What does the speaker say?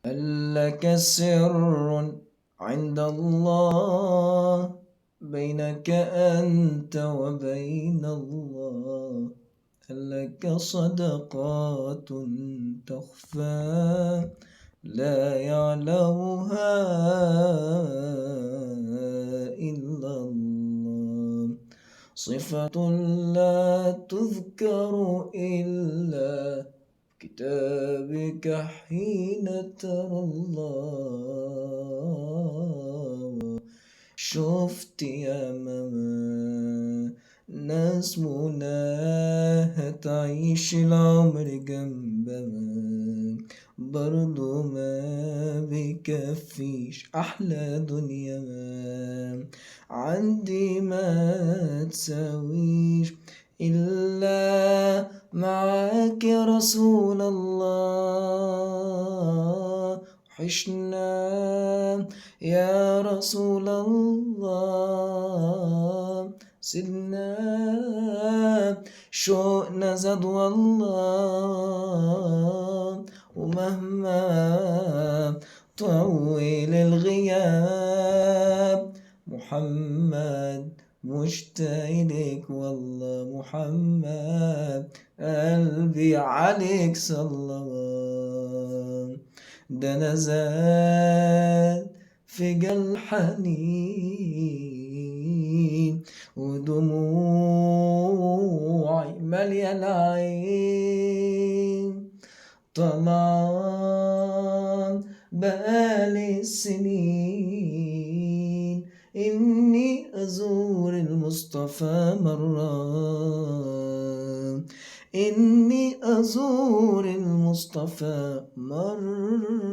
هل لك سر عند الله بينك أنت وبين الله؟ هل لك صدقات تخفى لا يعلمها إلا الله؟ صفة لا تذكر إلا كتابك حين ترى الله. شفت يا ماما ناس مناها تعيش العمر جنبنا برضو ما بيكفيش أحلى دنيا ما عندي ما تساويش إلا معاك يا رسول الله. حشنا يا رسول الله سيدنا شوقنا زاد والله. ومهما طول الغياب محمد مشتاق إليك والله. محمد قلبي عليك صلوات. ده أنا زاد في قلب حنين ودموعي مالية العين. طلعان بقالي السنين إني أزور المصطفى مرة، إني أزور المصطفى مرة.